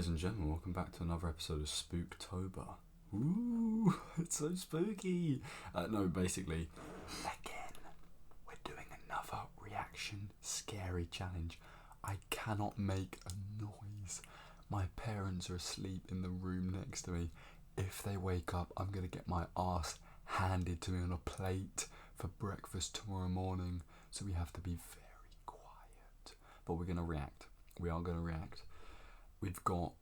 ladies and gentlemen, welcome back to another episode of Spooktober. Ooh, it's so spooky. No, basically, again, we're doing another reaction scary challenge. I cannot make a noise. My parents are asleep in the room next to me. If they wake up, I'm going to get my ass handed to me on a plate for breakfast tomorrow morning. So we have to be very quiet. But we're going to react. We are going to react. We've got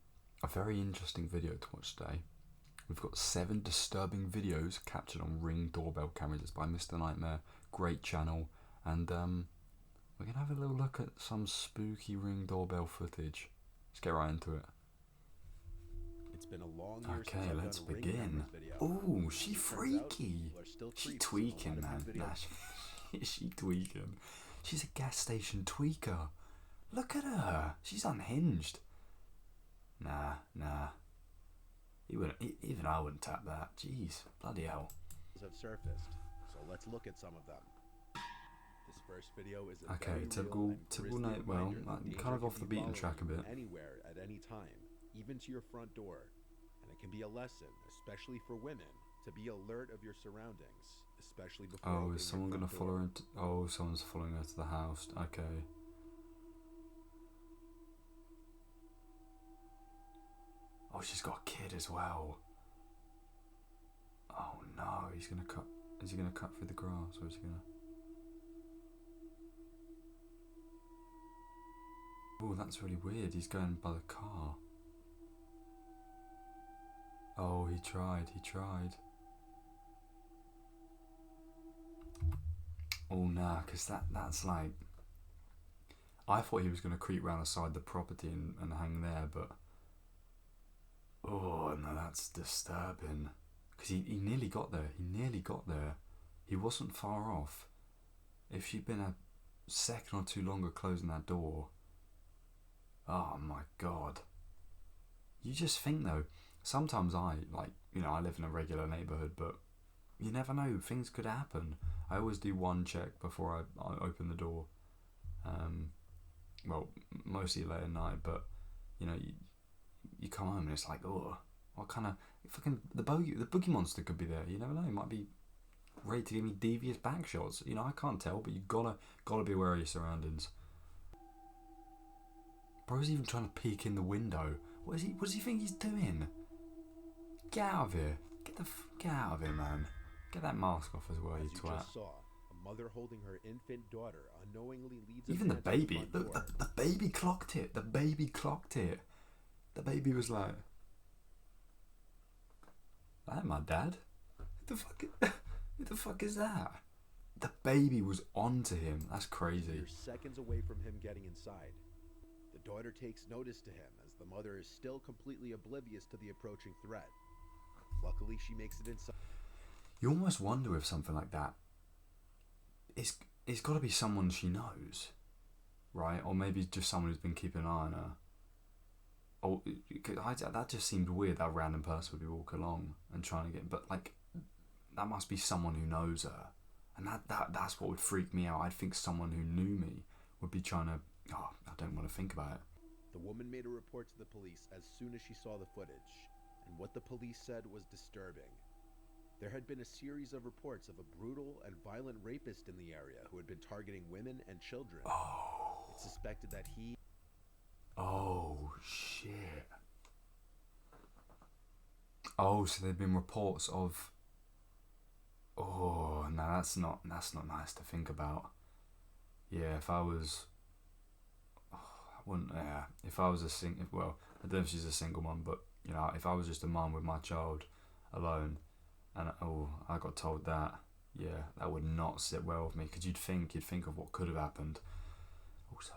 a very interesting video to watch today. We've got 7 disturbing videos captured on Ring doorbell cameras. It's by Mr. Nightmare. Great channel. And we're going to have a little look at some spooky Ring doorbell footage. Let's get right into it. It's been a long year Okay, since I've let's done a Ring begin. cameras video. Ooh, she freaky. She tweaking, man. Nah, she tweaking. She's a gas station tweaker. Look at her. She's unhinged. Nah. Even I wouldn't tap that. Jeez, bloody hell. Have surfaced, so let's look at some of them. This first video is a Okay, very typical real and grisly night. Well, reminder that danger kind of can off the be beaten track a following bit. you anywhere at any time, even to your front door, and it can be a lesson, especially for women, to be alert of your surroundings, especially before. Oh, opening is someone your gonna front follow door. her? Oh, someone's following her to the house. Okay. Oh, she's got a kid as well. Oh no, he's gonna cut. Is he gonna cut through the grass, or is he gonna? Oh, that's really weird. He's going by the car. Oh, he tried. Oh, nah, because that's like... I thought he was going to creep round the side of the property and hang there, but... Oh, no, that's disturbing. Because he nearly got there. He wasn't far off. If she'd been a second or two longer closing that door... Oh, my God. You just think, though, sometimes I live in a regular neighbourhood, but you never know, things could happen. I always do one check before I open the door. Well, mostly late at night, but, you come home and it's like, oh, what kind of, fucking, the boogie monster could be there, you never know, it might be ready to give me devious back shots, I can't tell, but you gotta be aware of your surroundings. Bro's even trying to peek in the window. What does he think he's doing? Get out of here. Get out of here, man. Get that mask off as well, As you you twat. just saw, a mother holding her infant daughter unknowingly leads a Even the man to the baby. front Look, door. the baby clocked it. The baby was like, that my dad? Who the fuck is that? The baby was onto him. That's crazy. You're seconds away from him getting inside. The daughter takes notice to him as the mother is still completely oblivious to the approaching threat. Luckily, she makes it inside. You almost wonder if something like that, it's got to be someone she knows, right? Or maybe just someone who's been keeping an eye on her. Oh, that just seemed weird. That random person would be walking along and trying to get, but like, that must be someone who knows her, and that's what would freak me out. I'd think someone who knew me would be trying to. Oh, I don't want to think about it. The woman made a report to the police as soon as she saw the footage, and what the police said was disturbing. There had been a series of reports of a brutal and violent rapist in the area who had been targeting women and children. Oh. It's suspected that he... Oh, shit. Oh, so there've been reports of... Oh, no, that's not nice to think about. Yeah, if I was... Oh, I wouldn't... Yeah, if I was a single... Well, I don't know if she's a single mum, but, if I was just a mum with my child alone, and, I got told that, yeah, that would not sit well with me, because you'd think of what could have happened. Also,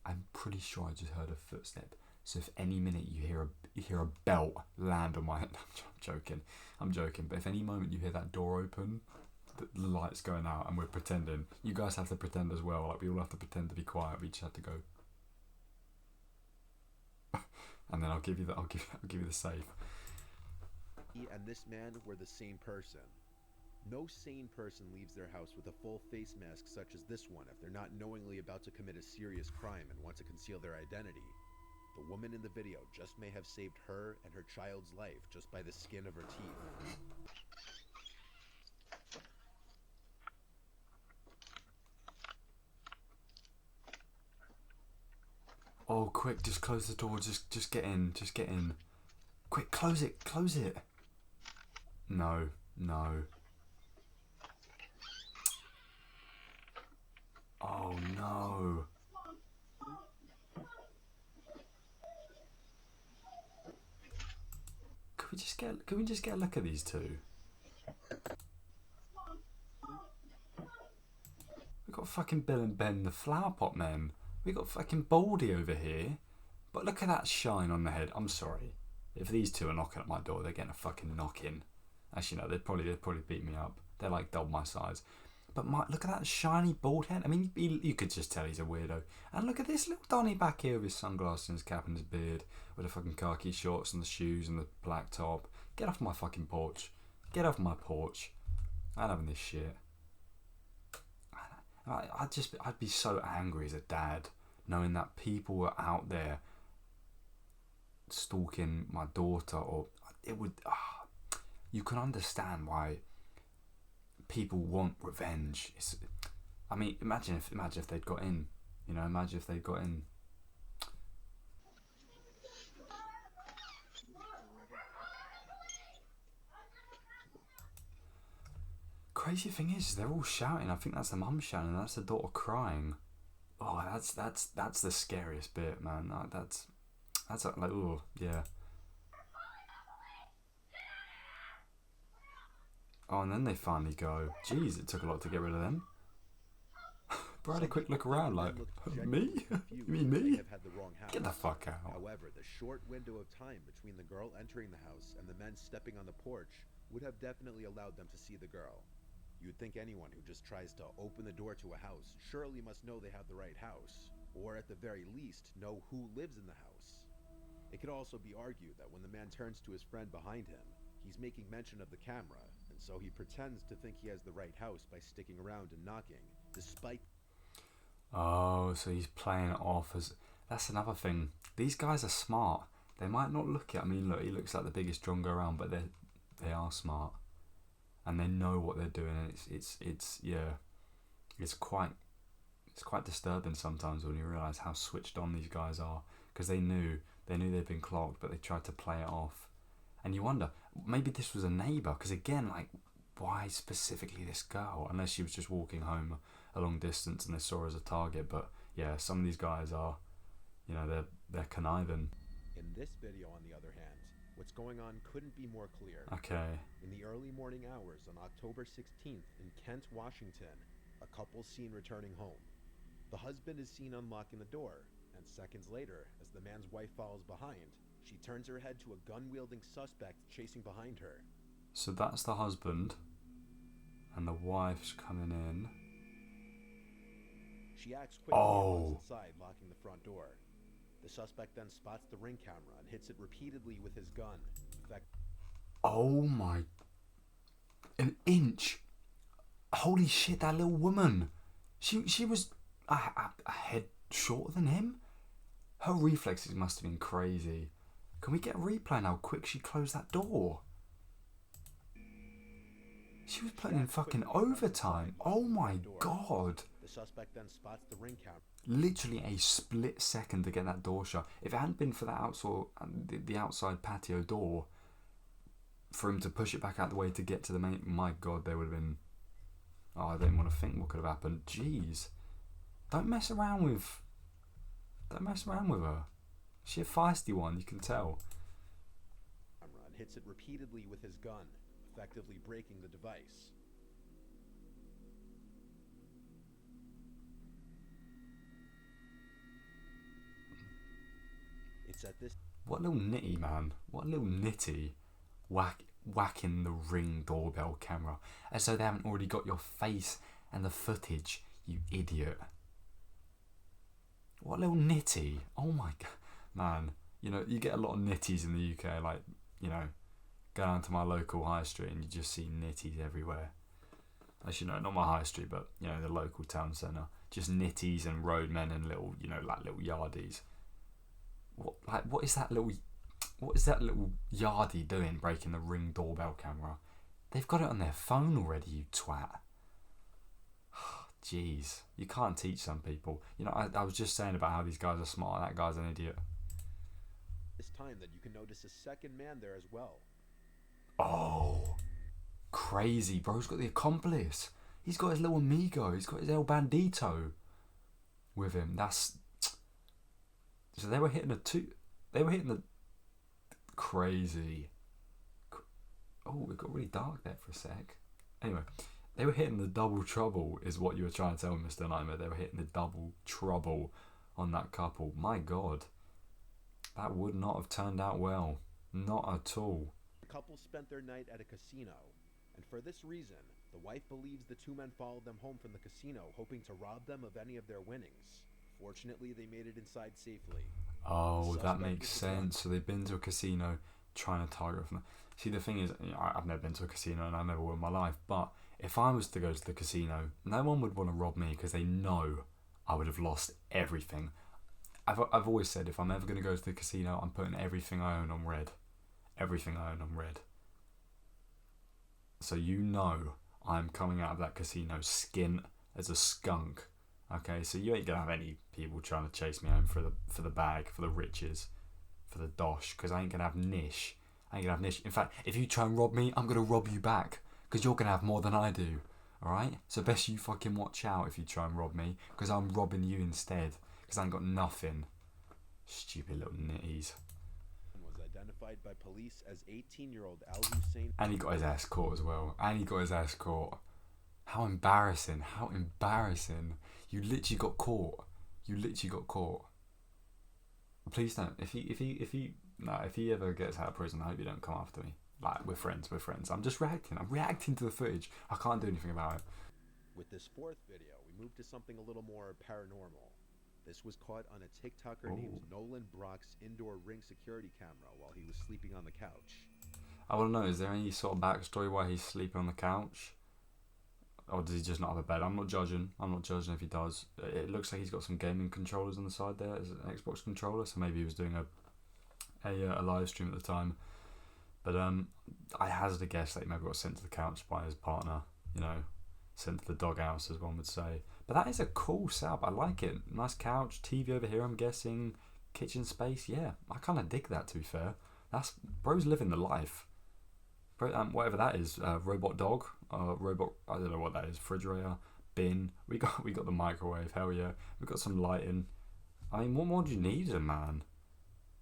I'm pretty sure I just heard a footstep. So if any minute you hear a belt land on my head, I'm joking. But if any moment you hear that door open, the light's going out, and we're pretending. You guys have to pretend as well. Like we all have to pretend to be quiet. We just have to go. And then I'll give you the safe. He and this man were the same person. No sane person leaves their house with a full face mask such as this one if they're not knowingly about to commit a serious crime and want to conceal their identity. The woman in the video just may have saved her and her child's life just by the skin of her teeth. Oh, quick, just close the door. Just get in. Just get in. Quick, close it. Close it. No. No. Oh, no. Can we just get a look at these two? We got fucking Bill and Ben, the flower pot men. We got fucking Baldy over here. But look at that shine on the head. I'm sorry. If these two are knocking at my door, they're getting a fucking knock-in. Actually, no, they'd probably beat me up. They're like double my size. But look at that shiny bald head. I mean, you could just tell he's a weirdo. And look at this little Donny back here with his sunglasses and his cap and his beard, with the fucking khaki shorts and the shoes and the black top. Get off my fucking porch. Get off my porch. I ain't having this shit. I'd be so angry as a dad, knowing that people were out there stalking my daughter, or it would. You can understand why people want revenge. I mean, imagine if they'd got in. You know, imagine if they'd got in. Crazy thing is, they're all shouting. I think that's the mum shouting, and that's the daughter crying. Oh, that's the scariest bit, man. That's like, oh yeah. Oh, and then they finally go. Jeez, it took a lot to get rid of them. Bro, had a quick look around like, me? You mean me? Get the fuck out. However, the short window of time between the girl entering the house and the men stepping on the porch would have definitely allowed them to see the girl. You'd think anyone who just tries to open the door to a house surely must know they have the right house, or at the very least, know who lives in the house. It could also be argued that when the man turns to his friend behind him, he's making mention of the camera, and so he pretends to think he has the right house by sticking around and knocking, despite... Oh, so he's playing it off as... That's another thing. These guys are smart. They might not look it. I mean, look, he looks like the biggest drongo around, but they are smart. And they know what they're doing. And it's quite disturbing sometimes when you realise how switched on these guys are, because they knew they'd been clocked, but they tried to play it off. And you wonder, maybe this was a neighbour, because again, like, why specifically this girl? Unless she was just walking home a long distance and they saw her as a target. But yeah, some of these guys are, you know, they're conniving. In this video, on the other hand, what's going on couldn't be more clear. Okay. In the early morning hours on October 16th in Kent, Washington, a couple's seen returning home. The husband is seen unlocking the door, and seconds later, as the man's wife follows behind, she turns her head to a gun-wielding suspect chasing behind her. So that's the husband, and the wife's coming in. She acts quickly and runs inside, locking the front door. The suspect then spots the ring camera and hits it repeatedly with his gun. Oh my... An inch! Holy shit, that little woman! She was a head shorter than him? Her reflexes must have been crazy. Can we get a replay on how quick she closed that door? She was putting in fucking overtime. Oh my god. The suspect then spots the ring camera. Literally a split second to get that door shut. If it hadn't been for that the outside patio door, for him to push it back out the way to get to the main, my god, they would have been... Oh, I don't want to think what could have happened. Jeez. Don't mess around with her. She's a feisty one, you can tell. And hits it repeatedly with his gun, effectively breaking the device. It's at this... What a little nitty, man. What a little nitty. Whacking the Ring doorbell camera. As though they haven't already got your face and the footage, you idiot. What a little nitty. Oh my god. Man, you know, you get a lot of nitties in the UK, like, you know, go down to my local high street and you just see nitties everywhere. Actually, no, not my high street, but, you know, the local town centre. Just nitties and roadmen and little, you know, like little yardies. what is that little yardie doing breaking the Ring doorbell camera? They've got it on their phone already, you twat. Jeez, you can't teach some people. You know, I was just saying about how these guys are smart. That guy's an idiot. This time that you can notice a second man there as well. Oh, crazy, bro's got the accomplice. He's got his little amigo. He's got his El Bandito with him. So they were hitting the crazy. Oh, it got really dark there for a sec. Anyway, they were hitting the double trouble, is what you were trying to tell me, Mr. Nightmare. They were hitting the double trouble on that couple. My God, that would not have turned out well. Not at all. The couple spent their night at a casino, and for this reason, the wife believes the two men followed them home from the casino, hoping to rob them of any of their winnings. Fortunately, they made it inside safely. Oh, that makes sense. So they've been to a casino trying to target them. See, the thing is, I've never been to a casino and I never will in my life, but if I was to go to the casino, no one would want to rob me because they know I would have lost everything. I've always said if I'm ever going to go to the casino, I'm putting everything I own on red. Everything I own on red. So you know I'm coming out of that casino skint as a skunk. Okay, so you ain't going to have any people trying to chase me home for the bag, for the riches, for the dosh, because I ain't going to have niche. In fact, if you try and rob me, I'm going to rob you back, because you're going to have more than I do. Alright? So best you fucking watch out if you try and rob me, because I'm robbing you instead, because I ain't got nothing. Stupid little nitties. Was identified by police as 18-year-old Al Hussein. And he got his ass caught as well. How embarrassing. You literally got caught. Please don't. If he ever gets out of prison, I hope you don't come after me. Like, we're friends. I'm just reacting. I'm reacting to the footage. I can't do anything about it. With this fourth video, we move to something a little more paranormal. This was caught on a TikToker named Nolan Brock's indoor Ring security camera while he was sleeping on the couch. I want to know, is there any sort of backstory why he's sleeping on the couch? Or does he just not have a bed? I'm not judging if he does. It looks like he's got some gaming controllers on the side there as an Xbox controller, so maybe he was doing a live stream at the time. But I hazard a guess that he maybe got sent to the couch by his partner, sent to the doghouse, as one would say. But that is a cool setup. I like it. Nice couch, TV over here, I'm guessing. Kitchen space, yeah. I kind of dig that, to be fair. Bro's living the life. Bro, whatever that is, robot dog, robot, I don't know what that is, refrigerator, bin. We got the microwave, hell yeah. We got some lighting. I mean, what more do you need, a man?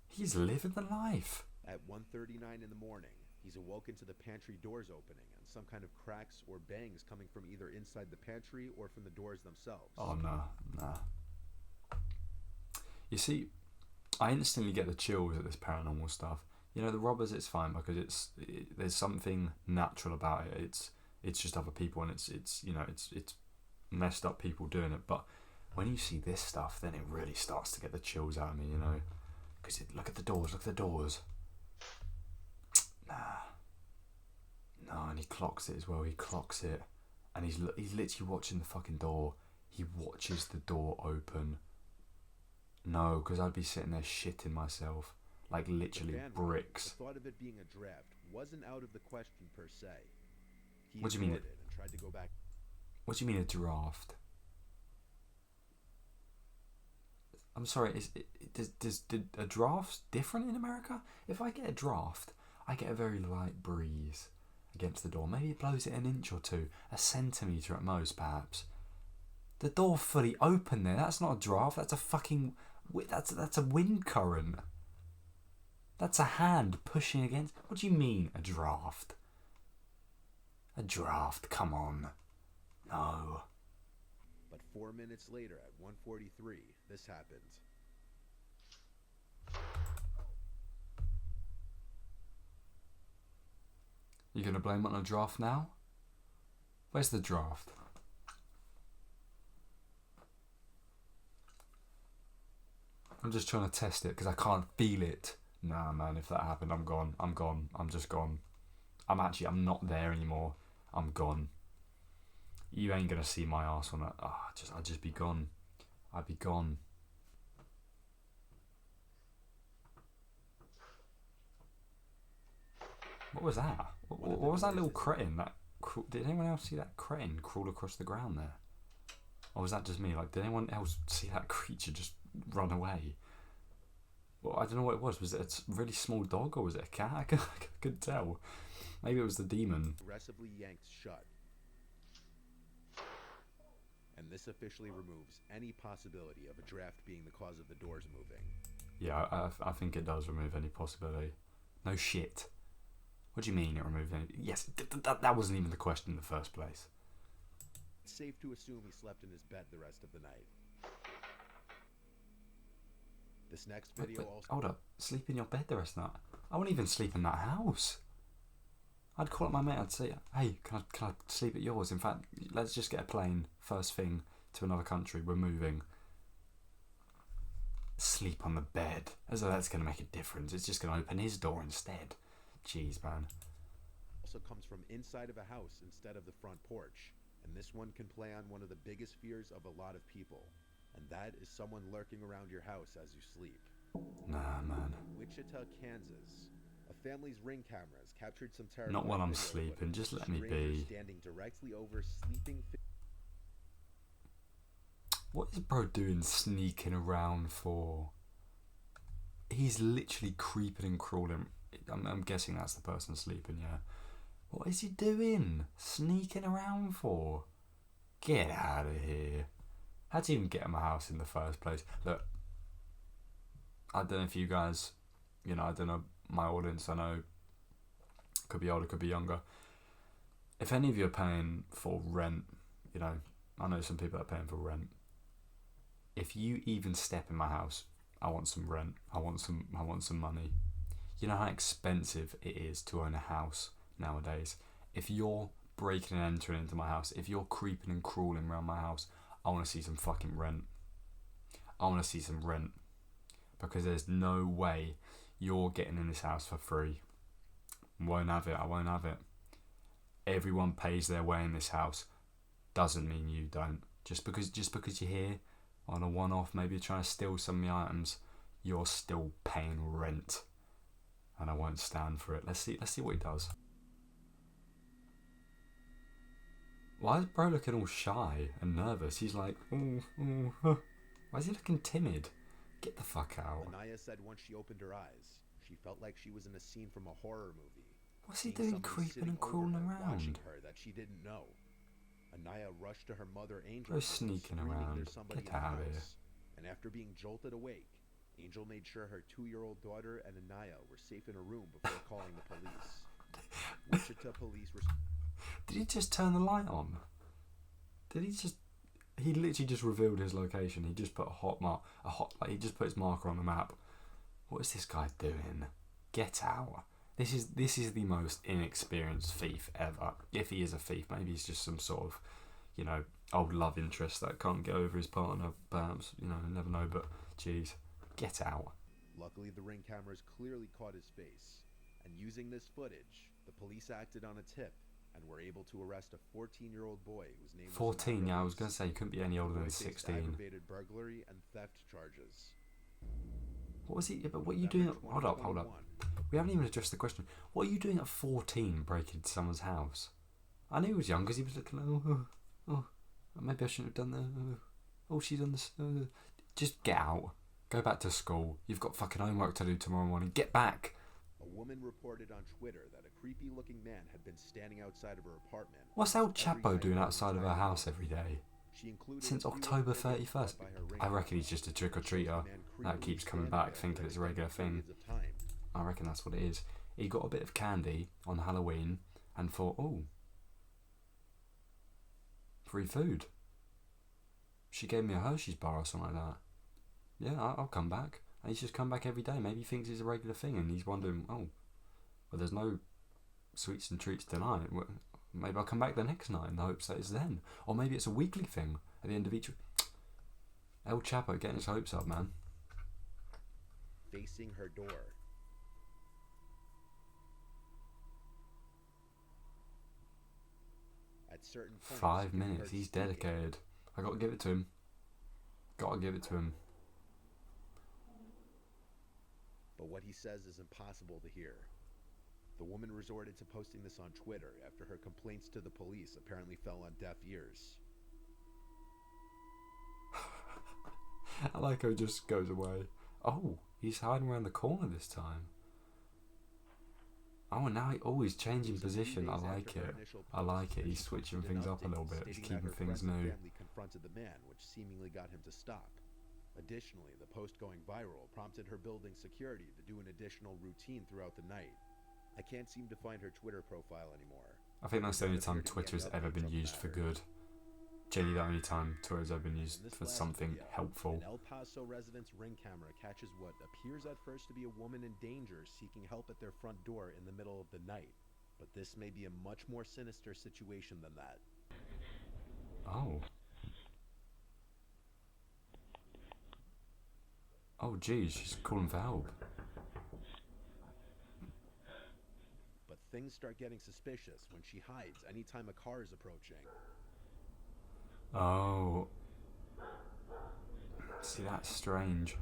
He's living the life. At 1:39 in the morning, he's awoken to the pantry doors opening and some kind of cracks or bangs coming from either inside the pantry or from the doors themselves. Oh, nah. You see, I instantly get the chills at this paranormal stuff. The robbers, it's fine because there's something natural about it. It's just other people and it's messed up people doing it. But when you see this stuff, then it really starts to get the chills out of me, because look at the doors. No, and he clocks it as well. And he's literally watching the fucking door. He watches the door open. No, because I'd be sitting there shitting myself. Like literally bricks. The thought of it being a draft wasn't out of the question per se. What do you mean? And tried to go back. What do you mean a draft? I'm sorry. Does a draft different in America? If I get a draft, I get a very light breeze against the door. Maybe it blows it an inch or two, a centimetre at most, perhaps. The door fully open there. That's not a draft. That's a fucking. That's a wind current. That's a hand pushing against. What do you mean, a draft? A draft, come on. No. But 4 minutes later, at 1:43, this happened. You gonna blame it on a draft now? Where's the draft? I'm just trying to test it because I can't feel it. Nah, man, if that happened, I'm gone. I'm just gone. I'm not there anymore. I'm gone. You ain't gonna see my arse on that. I'd just be gone. I'd be gone. What was that? What was that little cretin? Did anyone else see that cretin crawl across the ground there? Or was that just me? Like, did anyone else see that creature just run away? Well, I don't know what it was. Was it a really small dog or was it a cat? I couldn't tell. Maybe it was the demon. Aggressively yanked shut. And this officially removes any possibility of a draft being the cause of the doors moving. Yeah, I think it does remove any possibility. No shit. What do you mean it removed any? Yes, that wasn't even the question in the first place. It's safe to assume he slept in his bed the rest of the night. This next video also... Hold up. Sleep in your bed the rest of the night? I wouldn't even sleep in that house. I'd call up my mate. I'd say, hey, can I sleep at yours? In fact, let's just get a plane first thing to another country. We're moving. Sleep on the bed. As though that's going to make a difference. It's just going to open his door instead. Jeez, man. Also comes from inside of a house instead of the front porch. And this one can play on one of the biggest fears of a lot of people. And that is someone lurking around your house as you sleep. Nah, man. Wichita, Kansas. A family's Ring cameras captured some terrifying Not while I'm video sleeping, footage just of let me strangers be. Standing directly over sleeping. What is bro doing sneaking around for? He's literally creeping and crawling. I'm guessing that's the person sleeping, yeah. What is he doing? Sneaking around for? Get out of here. How'd you even get in my house in the first place? Look, I don't know if you guys, I don't know my audience, I know could be older, could be younger. If any of you are paying for rent, I know some people that are paying for rent. If you even step in my house, I want some rent. I want some money. You know how expensive it is to own a house nowadays. If you're breaking and entering into my house, if you're creeping and crawling around my house, I want to see some fucking rent. I want to see some rent. Because there's no way you're getting in this house for free. Won't have it. I won't have it. Everyone pays their way in this house. Doesn't mean you don't. Just because you're here on a one-off, maybe you're trying to steal some of the items, you're still paying rent. And I won't stand for it. Let's see what he does. Why is bro looking all shy and nervous? He's like, oh. Why is he looking timid? Get the fuck out. Anaya said once she opened her eyes, she felt like she was in a scene from a horror movie. What's he doing creeping and crawling around? Watching her that she didn't know. Anaya rushed to her mother, Angel. Bro sneaking around. Get out of here. And after being jolted awake, Angel made sure her 2-year-old daughter and Anaya were safe in a room before calling the police. Wichita police were... Did he just turn the light on? He literally just revealed his location. He just put he just put his marker on the map. What is this guy doing? Get out. This is the most inexperienced thief ever. If he is a thief, maybe he's just some sort of, old love interest that can't get over his partner, perhaps, you never know, but jeez, get out. Luckily, the Ring cameras clearly caught his face, and using this footage, the police acted on a tip and were able to arrest a 14-year-old boy whose name was 14, yeah, I was going to say, you couldn't be any older than 16. Aggravated burglary and theft charges. What was he? But what are you doing? Hold up. We haven't even addressed the question. What are you doing at 14 breaking into someone's house? I knew he was young because he was looking like, oh, maybe I shouldn't have done that. Oh, she's on this. Just get out. Go back to school. You've got fucking homework to do tomorrow morning. Get back. A woman reported on Twitter that a creepy-looking man had been standing outside of her apartment. What's El Chapo doing outside of her house every day? Since October 31st. I reckon he's just a trick-or-treater that keeps coming back thinking it's a regular thing. I reckon that's what it is. He got a bit of candy on Halloween and thought, oh, free food. She gave me a Hershey's bar or something like that. Yeah, I'll come back. And he's just come back every day. Maybe he thinks it's a regular thing and he's wondering, oh, well, there's no sweets and treats tonight. Well, maybe I'll come back the next night in the hopes that it's then. Or maybe it's a weekly thing at the end of each... El Chapo getting his hopes up, man. Facing her door. At certain points, 5 minutes. He's dedicated. I gotta give it to him. But what he says is impossible to hear. The woman resorted to posting this on Twitter after her complaints to the police apparently fell on deaf ears. I like how it just goes away. Oh, he's hiding around the corner this time. Oh, and now he's changing position. I like it. I like it. He's switching things up a little bit. He's keeping things new. Family confronted the man, which seemingly got him to stop. Additionally, the post going viral prompted her building security to do an additional routine throughout the night. I can't seem to find her Twitter profile anymore. I think that's the only time Twitter's ever been used for good. Generally, the only time Twitter's ever been used for something helpful. An El Paso resident's ring camera catches what appears at first to be a woman in danger seeking help at their front door in the middle of the night. But this may be a much more sinister situation than that. Oh. Oh, geez, she's calling for help. But things start getting suspicious when she hides anytime a car is approaching. Oh. See, that's strange.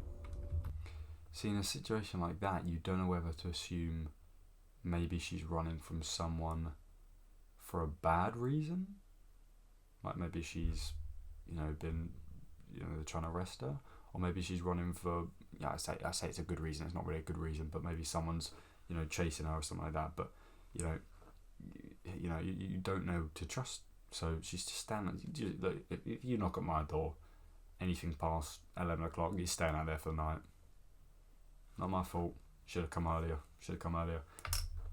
See, in a situation like that, you don't know whether to assume maybe she's running from someone for a bad reason. Like maybe she's, they're trying to arrest her. Or maybe she's running for, I say it's a good reason. It's not really a good reason, but maybe someone's, chasing her or something like that. But, you don't know to trust. So she's just standing. If you knock at my door, anything past 11 o'clock, you're staying out there for the night. Not my fault. Should have come earlier.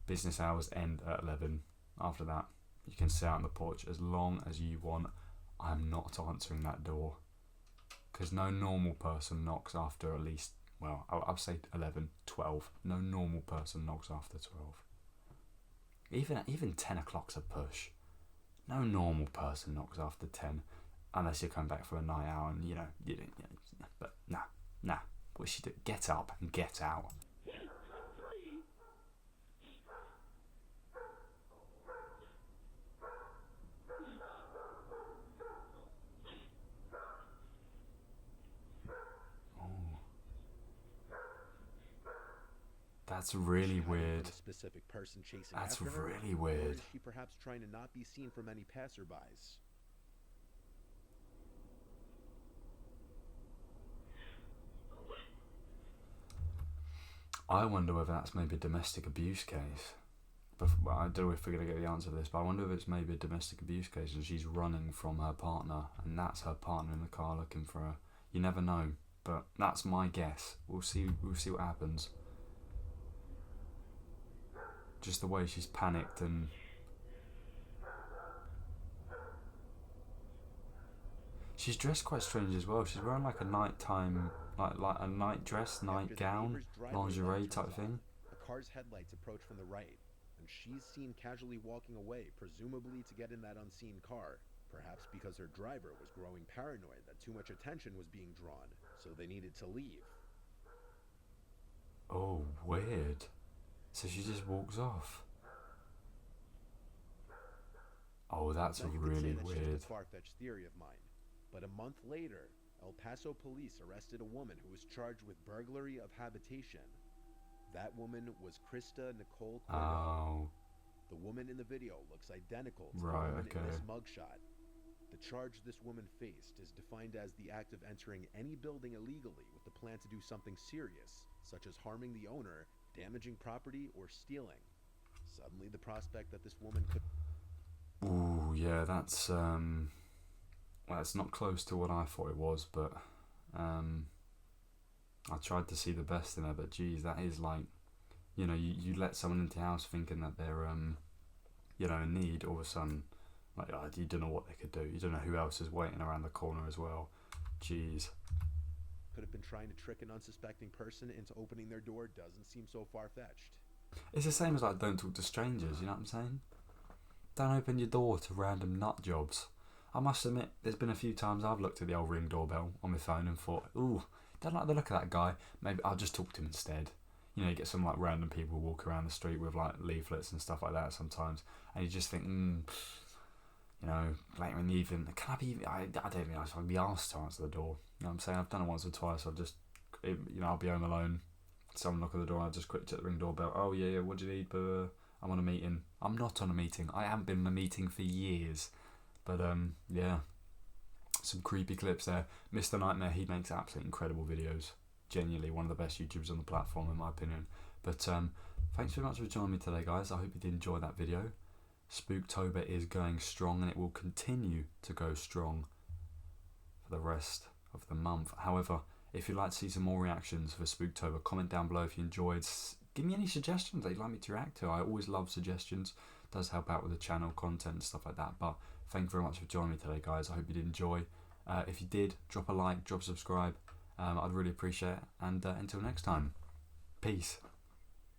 Business hours end at 11. After that, you can sit out on the porch as long as you want. I'm not answering that door. Because no normal person knocks after at least, I'll say 11, 12. No normal person knocks after 12. Even 10 o'clock's a push. No normal person knocks after 10, unless you're coming back for a night out and, but nah. What should you do? Get up and get out. That's really weird. A specific person chasing That's after her, really or weird. is she perhaps trying to not be seen from any passerbys? I wonder whether that's maybe a domestic abuse case. But I don't know if we're going to get the answer to this, but I wonder if it's maybe a domestic abuse case and she's running from her partner and that's her partner in the car looking for her. You never know, but that's my guess. We'll see what happens. Just the way she's panicked and she's dressed quite strange as well. She's wearing like a nighttime, like a night dress, night gown, lingerie type thing. The car's headlights approach from the right, and she's seen casually walking away, presumably to get in that unseen car. Perhaps because her driver was growing paranoid that too much attention was being drawn, so they needed to leave. Oh, weird. So she just walks off. Oh, that's now, really that's weird. Just a far-fetched theory of mine. But a month later, El Paso police arrested a woman who was charged with burglary of habitation. That woman was Krista Nicole Cordell. Oh. The woman in the video looks identical to Right, the woman okay. in this mugshot. The charge this woman faced is defined as the act of entering any building illegally with the plan to do something serious, such as harming the owner, damaging property, or stealing. Suddenly, the prospect that this woman could... Ooh, yeah, that's well, it's not close to what I thought it was, but I tried to see the best in her, but geez, that is like, you let someone into the house thinking that they're in need, all of a sudden, like, you don't know what they could do. You don't know who else is waiting around the corner as well. Jeez. could have been trying to trick an unsuspecting person into opening their door doesn't seem so far-fetched. It's the same as like don't talk to strangers, you know what I'm saying? Don't open your door to random nut jobs. I must admit, there's been a few times I've looked at the old Ring doorbell on my phone and thought, ooh, don't like the look of that guy, maybe I'll just talk to him instead. You know, you get some like random people walk around the street with like leaflets and stuff like that sometimes, and you just think, you know, later in the evening, can I be, I don't even know if I'd be asked to answer the door. You know what I'm saying? I've done it once or twice. I'll just, I'll be home alone, someone knock at the door, I'll just quick check the Ring doorbell. Oh yeah, what do you need? I'm on a meeting. I'm not on a meeting. I haven't been on a meeting for years. But yeah, some creepy clips there. Mr. Nightmare, he makes absolutely incredible videos. Genuinely one of the best YouTubers on the platform, in my opinion. But thanks very much for joining me today, guys. I hope you did enjoy that video. Spooktober is going strong, and it will continue to go strong for the rest of the month. However, if you'd like to see some more reactions for Spooktober, comment down below if you enjoyed. Give me any suggestions that you'd like me to react to. I always love suggestions. It does help out with the channel content and stuff like that. But thank you very much for joining me today, guys. I hope you did enjoy. If you did, drop a like, drop a subscribe. I'd really appreciate it. And until next time, peace.